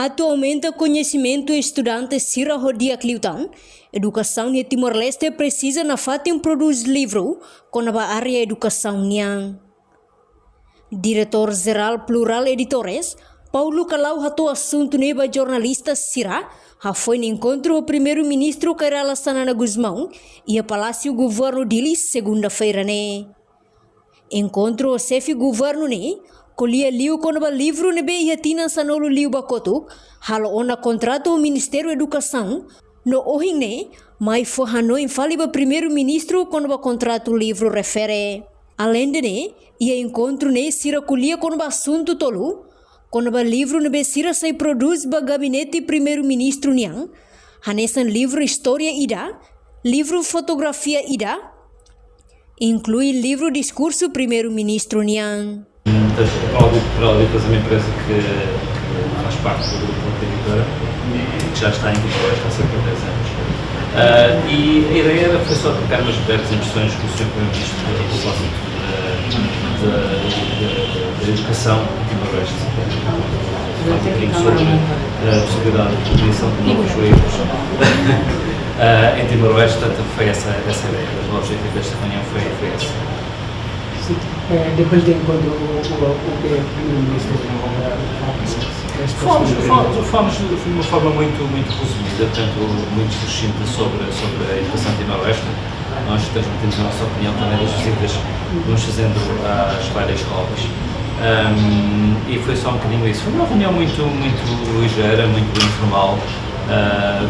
Atualmente, conhecimento estudante Sira Rodia Cliutan, educação em Timor-Leste precisa na fatem produz livro com a área educação niang. Diretor-geral Plural Editores, Paulo Calau hatou assunto neba jornalista Sira, foi no encontro o primeiro-ministro Kairala Sanana Guzmão e a Palácio Governo Dilis segunda-feira né. Encontro o chefe governo né, colhia liu com o livro nebe iatina sanolo liu bakoto, halo ona contrato o Ministério da Educação, no ohin né, mas foi Hanoi infaliba primeiro-ministro com o contrato o livro refere. Além de né, ia encontro né, Sira colhia com o assunto tolo, com o livro nebe Sira se produz ba gabinete primeiro-ministro niang, hanesan livro História ida, livro Fotografia ida, inclui livro Discurso primeiro-ministro niang. Portugal Editores é uma empresa que faz parte do grupo Editora, que já está em Timor-Leste há cerca de 10 anos. E a ideia foi só trocar umas breves impressões com o Sr. Primeiro-Ministro a propósito da educação em Timor-Leste. Falar um bocadinho sobre a possibilidade de criação de novos livros em Timor-Leste, portanto foi essa a ideia. O objetivo desta reunião foi esse. Sim. Depois de encontro o primeiro-ministro Fomos de uma forma muito resumida, portanto muito sucinta sobre a educação em Timor-Leste. Nós transmitimos a nossa opinião também das visitas que vamos fazendo às várias escolas. E foi só um bocadinho isso. Foi uma reunião muito ligeira, muito informal,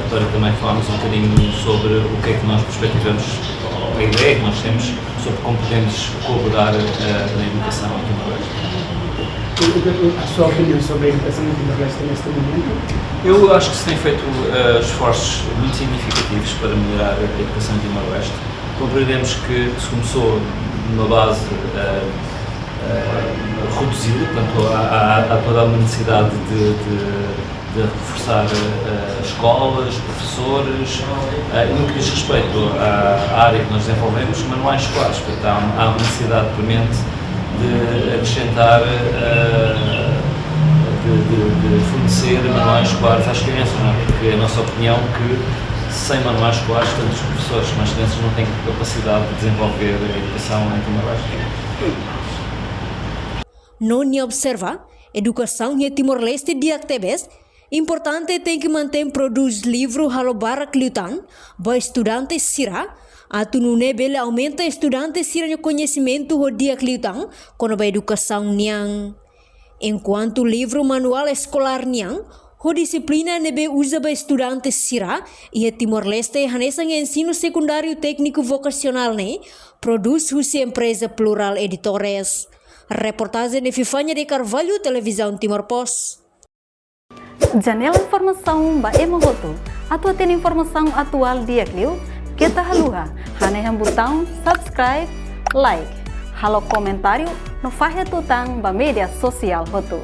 para também falarmos um bocadinho sobre o que é que nós perspectivamos, a ideia que nós temos sobre como podemos colaborar na educação em Timor-Leste. A sua opinião sobre a educação em Timor-Leste neste momento? Eu acho que se tem feito esforços muito significativos para melhorar a educação em Timor-Leste. Compreendemos que se começou numa base reduzida, portanto há toda uma necessidade de reforçar escolas, professores, e no que diz respeito à área que nós desenvolvemos, manuais escolares. Portanto, há uma necessidade premente de acrescentar, de fornecer manuais escolares às crianças, não é? Porque é a nossa opinião que sem manuais escolares, tanto os professores como as crianças não têm capacidade de desenvolver a educação em Timor-Leste. Não observa, educação em Timor-Leste de Actebes, importante tem que manter produz livro halobara cliutan, ba estudante Sira, atu nune bele aumenta estudante Sira no conhecimento o dia cliutan, com a educação niang. Enquanto o livro manual escolar niang, a disciplina nebe usa ba estudante Sira e a Timor-Leste hanesan ensino secundário técnico vocacional ne, produz a empresa Plural Editores. Reportagem de Fifanya de Carvalho, Televisão Timor-Post. Janela informação ba emohoto. Atua tem informação atual dia Clio. Kita haluha. Haneham botão subscribe, like. Halo comentário no fahe tutang ba media sosial hoto.